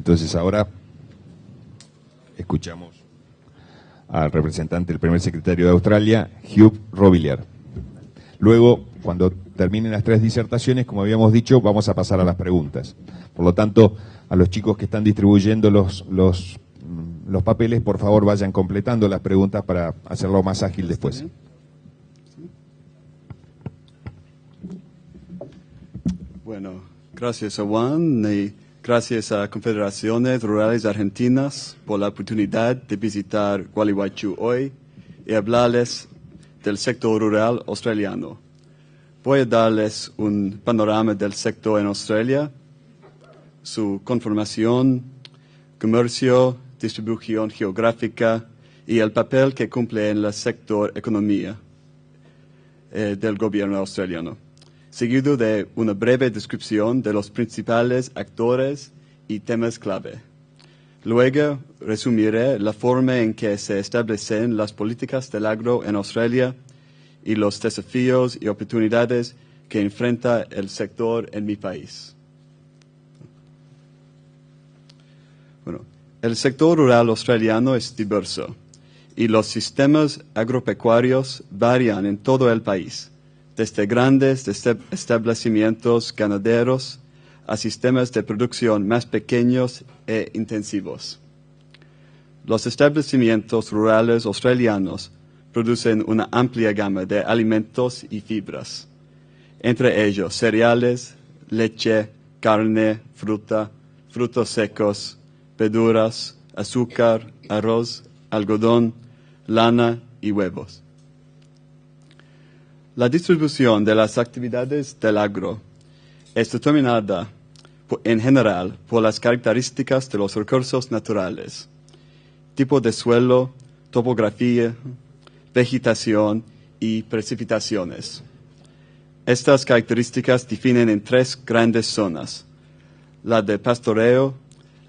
Entonces ahora escuchamos al representante, el primer secretario de Australia, Hugh Robiliard. Luego, cuando terminen las 3 disertaciones, como habíamos dicho, vamos a pasar a las preguntas. Por lo tanto, a los chicos que están distribuyendo los papeles, por favor vayan completando las preguntas para hacerlo más ágil después. Bueno, gracias a Juan y gracias a Confederaciones Rurales Argentinas por la oportunidad de visitar Gualeguaychú hoy y hablarles del sector rural australiano. Voy a darles un panorama del sector en Australia, su conformación, comercio, distribución geográfica y el papel que cumple en el sector economía del gobierno australiano, seguido de una breve descripción de los principales actores y temas clave. Luego resumiré la forma en que se establecen las políticas del agro en Australia y los desafíos y oportunidades que enfrenta el sector en mi país. Bueno, el sector rural australiano es diverso y los sistemas agropecuarios varían en todo el país, desde grandes establecimientos ganaderos a sistemas de producción más pequeños e intensivos. Los establecimientos rurales australianos producen una amplia gama de alimentos y fibras, entre ellos cereales, leche, carne, frutos secos, verduras, azúcar, arroz, algodón, lana y huevos. La distribución de las actividades del agro es determinada en general por las características de los recursos naturales, tipo de suelo, topografía, vegetación y precipitaciones. Estas características definen en 3 grandes zonas: la de pastoreo,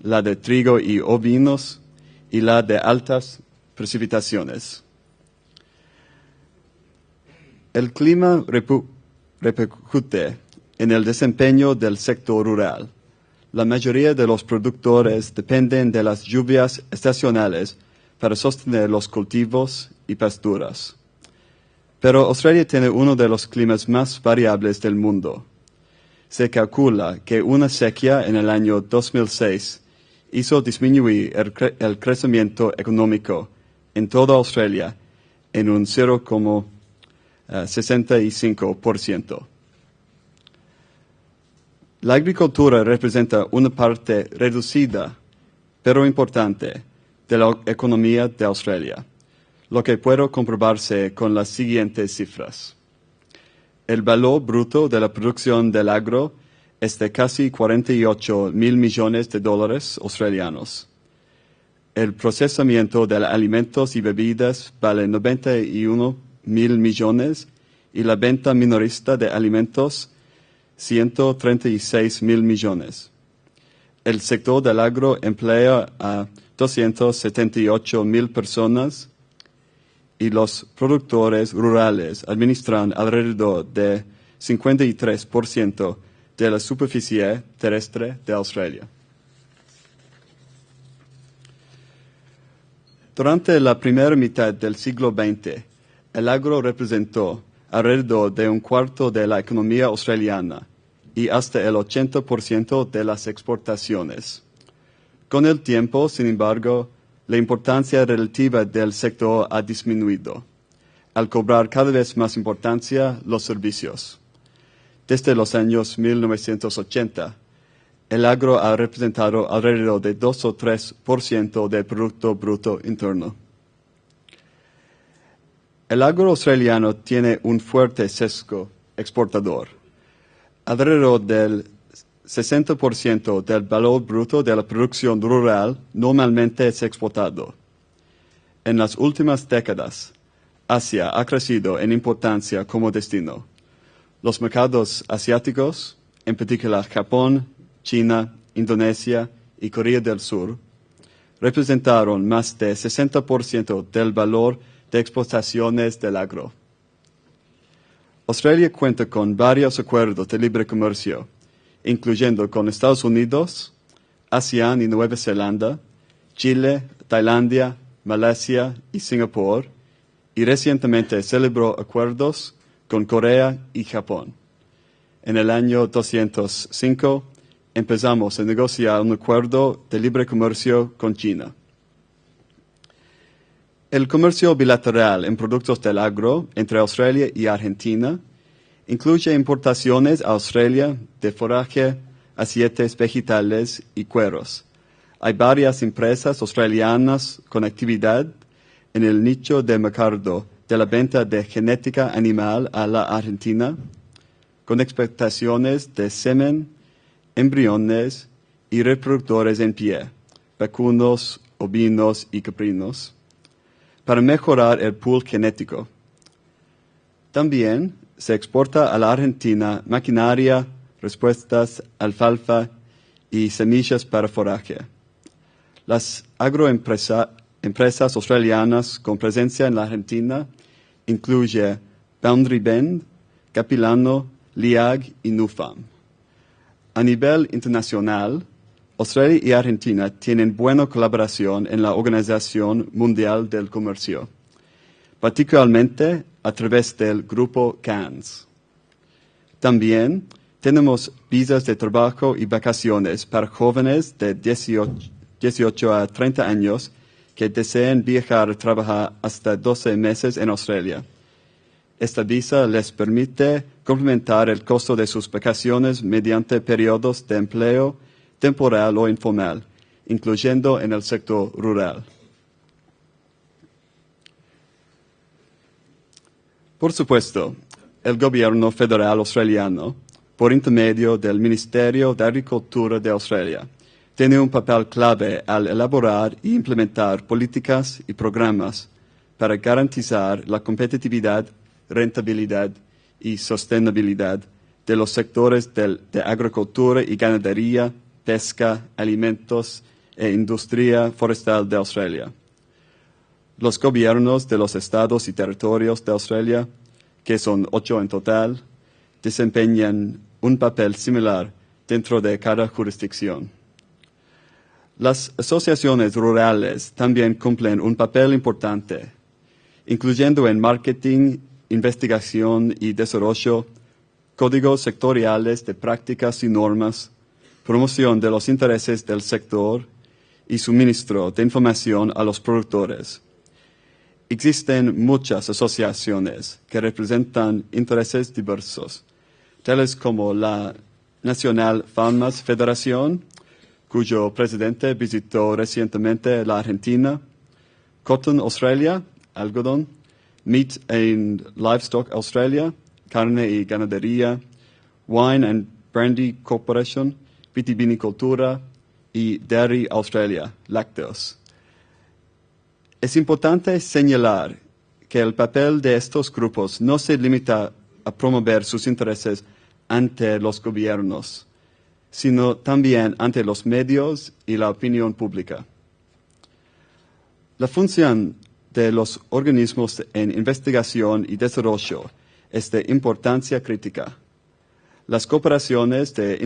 la de trigo y ovinos y la de altas precipitaciones. El clima repercute en el desempeño del sector rural. La mayoría de los productores dependen de las lluvias estacionales para sostener los cultivos y pasturas. Pero Australia tiene uno de los climas más variables del mundo. Se calcula que una sequía en el año 2006 hizo disminuir el crecimiento económico en toda Australia en un 0,65%. La agricultura representa una parte reducida, pero importante, de la economía de Australia, lo que puede comprobarse con las siguientes cifras. El valor bruto de la producción del agro es de casi 48 mil millones de dólares australianos. El procesamiento de alimentos y bebidas vale 91 mil millones y la venta minorista de alimentos 136 mil millones. El sector del agro emplea a 278 mil personas y los productores rurales administran alrededor de 53% de la superficie terrestre de Australia. Durante la primera mitad del siglo XX, el agro representó alrededor de un cuarto de la economía australiana y hasta el 80% de las exportaciones. Con el tiempo, sin embargo, la importancia relativa del sector ha disminuido, al cobrar cada vez más importancia los servicios. Desde los años 1980, el agro ha representado alrededor de 2 o 3% del Producto Bruto Interno. El agro australiano tiene un fuerte sesgo exportador. Alrededor del 60% del valor bruto de la producción rural normalmente es exportado. En las últimas décadas, Asia ha crecido en importancia como destino. Los mercados asiáticos, en particular Japón, China, Indonesia y Corea del Sur, representaron más de 60% del valor de exportaciones del agro. Australia cuenta con varios acuerdos de libre comercio, incluyendo con Estados Unidos, ASEAN y Nueva Zelanda, Chile, Tailandia, Malasia y Singapur, y recientemente celebró acuerdos con Corea y Japón. En el año 205 empezamos a negociar un acuerdo de libre comercio con China. El comercio bilateral en productos del agro entre Australia y Argentina incluye importaciones a Australia de forraje, aceites vegetales y cueros. Hay varias empresas australianas con actividad en el nicho de mercado de la venta de genética animal a la Argentina, con exportaciones de semen, embriones y reproductores en pie, vacunos, ovinos y caprinos, para mejorar el pool genético. También se exporta a la Argentina maquinaria, respuestas, alfalfa y semillas para forraje. Las agroempresas australianas con presencia en la Argentina incluye Boundary Bend, Capilano, Liag y Nufam. A nivel internacional, Australia y Argentina tienen buena colaboración en la Organización Mundial del Comercio, particularmente a través del grupo CANS. También tenemos visas de trabajo y vacaciones para jóvenes de 18 a 30 años que deseen viajar a trabajar hasta 12 meses en Australia. Esta visa les permite complementar el costo de sus vacaciones mediante periodos de empleo temporal o informal, incluyendo en el sector rural. Por supuesto, el gobierno federal australiano, por intermedio del Ministerio de Agricultura de Australia, tiene un papel clave al elaborar e implementar políticas y programas para garantizar la competitividad, rentabilidad y sostenibilidad de los sectores de agricultura y ganadería, pesca, alimentos e industria forestal de Australia. Los gobiernos de los estados y territorios de Australia, que son 8 en total, desempeñan un papel similar dentro de cada jurisdicción. Las asociaciones rurales también cumplen un papel importante, incluyendo en marketing, investigación y desarrollo, códigos sectoriales de prácticas y normas, promoción de los intereses del sector y suministro de información a los productores. Existen muchas asociaciones que representan intereses diversos, tales como la National Farmers Federation, cuyo presidente visitó recientemente la Argentina, Cotton Australia, algodón, Meat and Livestock Australia, carne y ganadería, Wine and Brandy Corporation, vitivinicultura y Dairy Australia, lácteos. Es importante señalar que el papel de estos grupos no se limita a promover sus intereses ante los gobiernos, sino también ante los medios y la opinión pública. La función de los organismos en investigación y desarrollo es de importancia crítica. Las cooperaciones de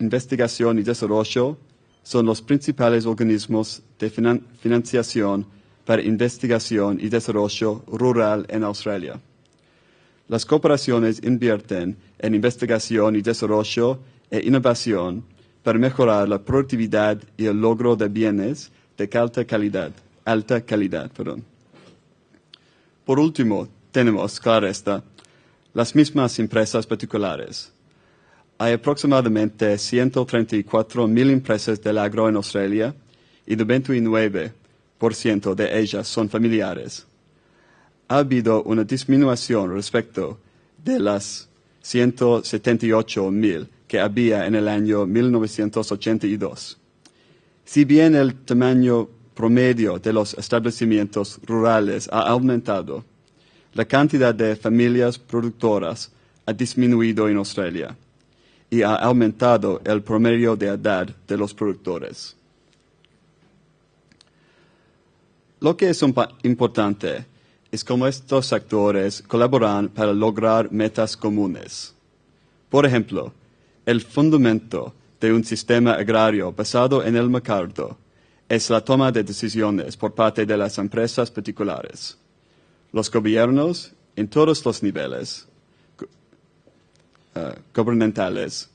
investigación y desarrollo son los principales organismos de financiación para investigación y desarrollo rural en Australia. Las cooperaciones invierten en investigación y desarrollo e innovación para mejorar la productividad y el logro de bienes de alta calidad. Por último, tenemos, claro está, las mismas empresas particulares. Hay aproximadamente 134,000 empresas del agro en Australia y 99% de ellas son familiares. Ha habido una disminución respecto de las 178,000 que había en el año 1982. Si bien el tamaño promedio de los establecimientos rurales ha aumentado, la cantidad de familias productoras ha disminuido en Australia y ha aumentado el promedio de edad de los productores. Lo que es importante es cómo estos actores colaboran para lograr metas comunes. Por ejemplo, el fundamento de un sistema agrario basado en el mercado es la toma de decisiones por parte de las empresas particulares. Los gobiernos, en todos los niveles gubernamentales,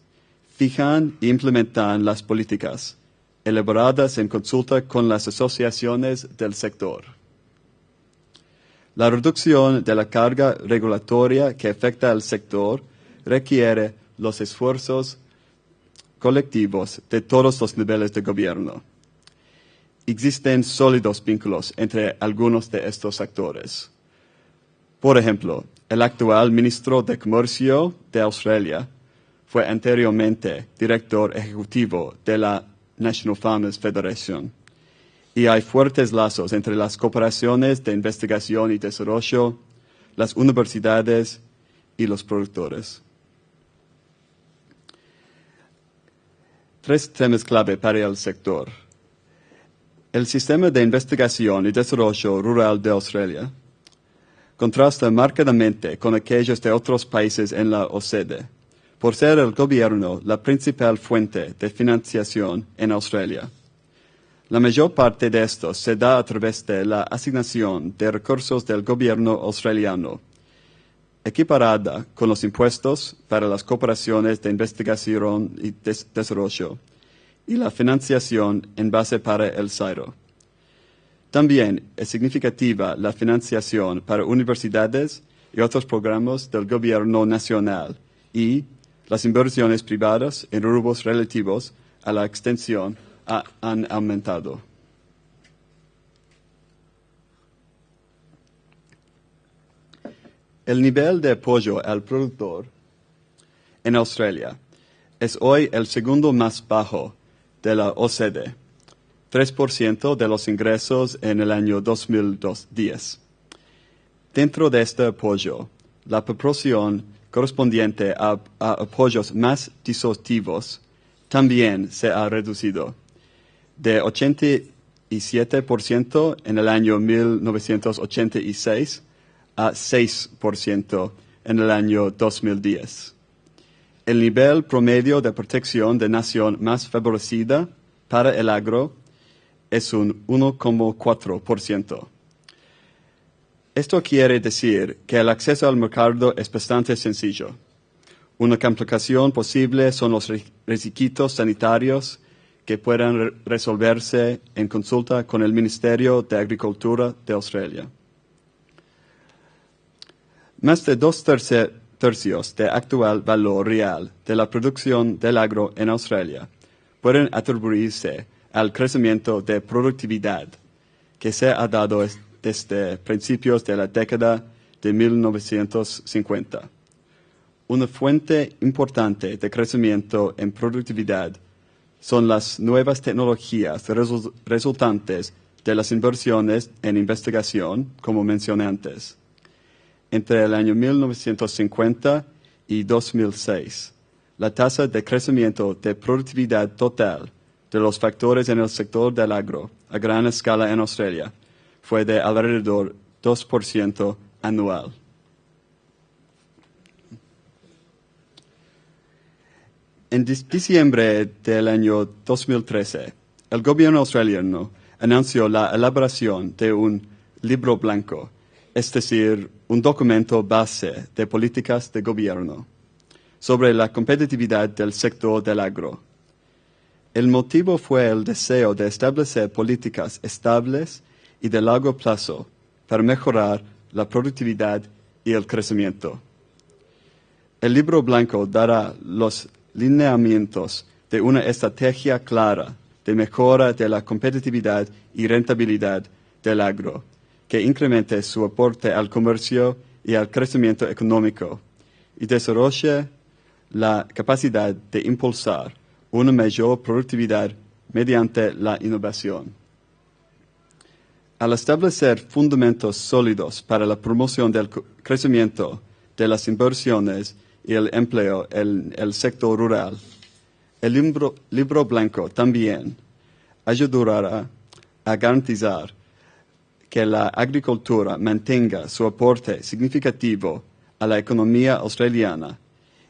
fijan e implementan las políticas elaboradas en consulta con las asociaciones del sector. La reducción de la carga regulatoria que afecta al sector requiere los esfuerzos colectivos de todos los niveles de gobierno. Existen sólidos vínculos entre algunos de estos actores. Por ejemplo, el actual ministro de Comercio de Australia fue anteriormente director ejecutivo de la National Farmers Federation, y hay fuertes lazos entre las corporaciones de investigación y desarrollo, las universidades y los productores. 3 temas clave para el sector. El sistema de investigación y desarrollo rural de Australia contrasta marcadamente con aquellos de otros países en la OCDE, por ser el gobierno la principal fuente de financiación en Australia. La mayor parte de esto se da a través de la asignación de recursos del gobierno australiano, equiparada con los impuestos para las corporaciones de investigación y desarrollo, y la financiación en base para el CSIRO. También es significativa la financiación para universidades y otros programas del gobierno nacional y las inversiones privadas en rubros relativos a la extensión han aumentado. El nivel de apoyo al productor en Australia es hoy el segundo más bajo de la OCDE, 3% de los ingresos en el año 2010. Dentro de este apoyo, la proporción correspondiente a apoyos más disruptivos también se ha reducido, de 87% en el año 1986 a 6% en el año 2010. El nivel promedio de protección de nación más favorecida para el agro es un 1,4%. Esto quiere decir que el acceso al mercado es bastante sencillo. Una complicación posible son los requisitos sanitarios que puedan resolverse en consulta con el Ministerio de Agricultura de Australia. Más de 2/3 del actual valor real de la producción del agro en Australia pueden atribuirse al crecimiento de productividad que se ha dado desde principios de la década de 1950. Una fuente importante de crecimiento en productividad son las nuevas tecnologías resultantes de las inversiones en investigación, como mencioné antes. Entre el año 1950 y 2006, la tasa de crecimiento de productividad total de los factores en el sector del agro a gran escala en Australia fue de alrededor 2% anual. En diciembre del año 2013, el gobierno australiano anunció la elaboración de un libro blanco, es decir, un documento base de políticas de gobierno, sobre la competitividad del sector del agro. El motivo fue el deseo de establecer políticas estables y de largo plazo para mejorar la productividad y el crecimiento. El libro blanco dará los lineamientos de una estrategia clara de mejora de la competitividad y rentabilidad del agro, que incremente su aporte al comercio y al crecimiento económico y desarrolle la capacidad de impulsar una mayor productividad mediante la innovación. Al establecer fundamentos sólidos para la promoción del crecimiento de las inversiones y el empleo en el sector rural, el libro blanco también ayudará a garantizar que la agricultura mantenga su aporte significativo a la economía australiana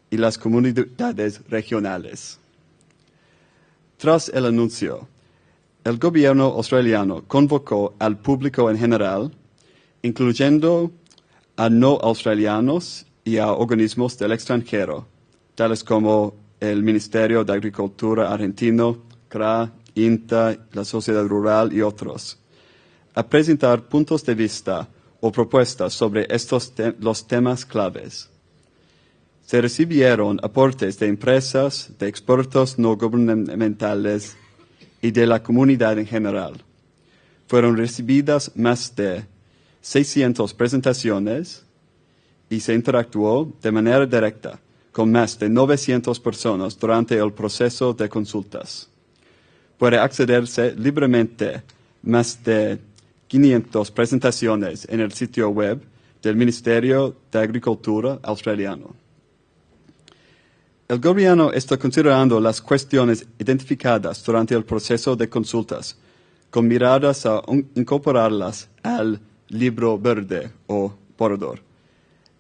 y las comunidades regionales. Tras el anuncio, el gobierno australiano convocó al público en general, incluyendo a no australianos y a organismos del extranjero, tales como el Ministerio de Agricultura argentino, CRA, INTA, la Sociedad Rural y otros, a presentar puntos de vista o propuestas sobre los temas claves. Se recibieron aportes de empresas, de expertos no gubernamentales y de la comunidad en general. Fueron recibidas más de 600 presentaciones y se interactuó de manera directa con más de 900 personas durante el proceso de consultas. Puede accederse libremente más de 500 presentaciones en el sitio web del Ministerio de Agricultura australiano. El gobierno está considerando las cuestiones identificadas durante el proceso de consultas con miradas a incorporarlas al Libro Verde o borrador.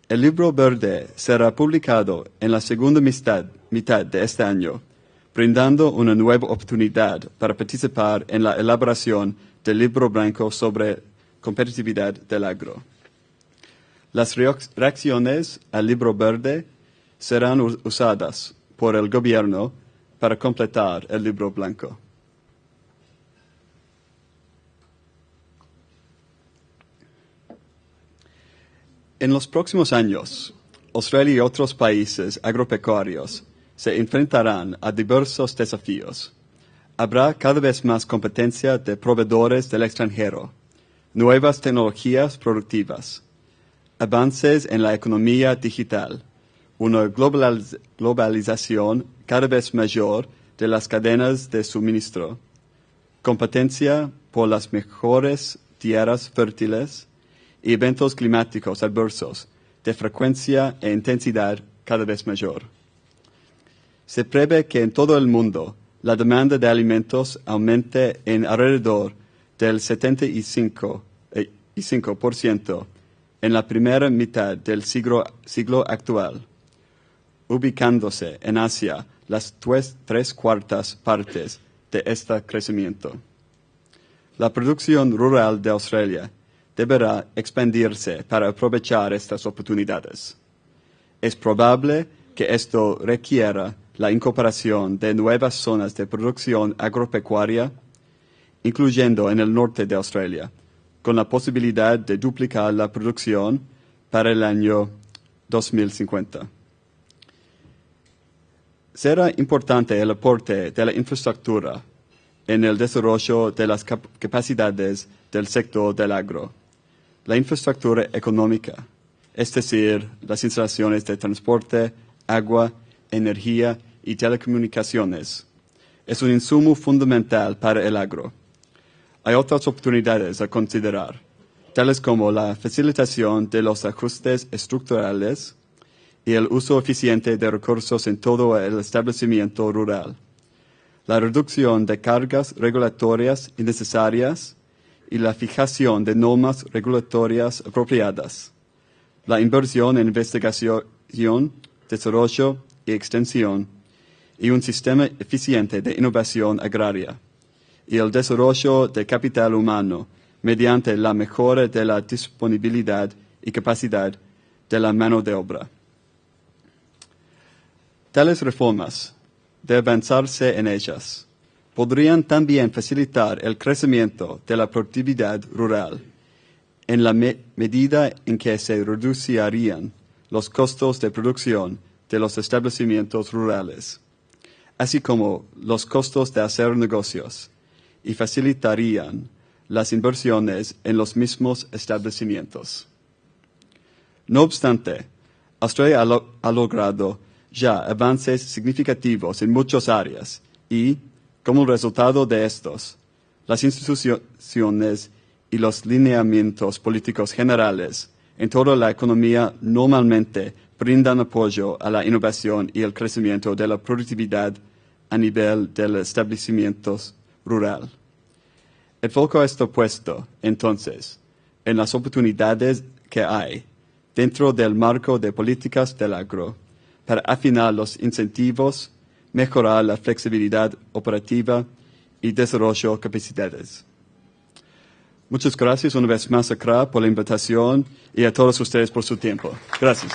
El Libro Verde será publicado en la segunda mitad de este año, brindando una nueva oportunidad para participar en la elaboración del Libro Blanco sobre competitividad del agro. Las reacciones al Libro Verde serán usadas por el gobierno para completar el Libro Blanco. En los próximos años, Australia y otros países agropecuarios se enfrentarán a diversos desafíos. Habrá cada vez más competencia de proveedores del extranjero, nuevas tecnologías productivas, avances en la economía digital, una globalización cada vez mayor de las cadenas de suministro, competencia por las mejores tierras fértiles y eventos climáticos adversos de frecuencia e intensidad cada vez mayor. Se prevé que en todo el mundo la demanda de alimentos aumente en alrededor del 75% en la primera mitad del siglo actual, ubicándose en Asia las 3/4 partes de este crecimiento. La producción rural de Australia deberá expandirse para aprovechar estas oportunidades. Es probable que esto requiera la incorporación de nuevas zonas de producción agropecuaria, incluyendo en el norte de Australia, con la posibilidad de duplicar la producción para el año 2050. Será importante el aporte de la infraestructura en el desarrollo de las capacidades del sector del agro. La infraestructura económica, es decir, las instalaciones de transporte, agua, energía y telecomunicaciones, es un insumo fundamental para el agro. Hay otras oportunidades a considerar, tales como la facilitación de los ajustes estructurales y el uso eficiente de recursos en todo el establecimiento rural, la reducción de cargas regulatorias innecesarias y la fijación de normas regulatorias apropiadas, la inversión en investigación, desarrollo y extensión, y un sistema eficiente de innovación agraria, y el desarrollo de capital humano mediante la mejora de la disponibilidad y capacidad de la mano de obra. Tales reformas, de avanzarse en ellas, podrían también facilitar el crecimiento de la productividad rural, en la medida en que se reducirían los costos de producción de los establecimientos rurales, así como los costos de hacer negocios, y facilitarían las inversiones en los mismos establecimientos. No obstante, Australia ha logrado ya avances significativos en muchas áreas y, como resultado de estos, las instituciones y los lineamientos políticos generales en toda la economía normalmente brindan apoyo a la innovación y el crecimiento de la productividad a nivel de los establecimientos rural. El foco está puesto, entonces, en las oportunidades que hay dentro del marco de políticas del agro para afinar los incentivos, mejorar la flexibilidad operativa y desarrollo de capacidades. Muchas gracias una vez más a CRA por la invitación y a todos ustedes por su tiempo. Gracias.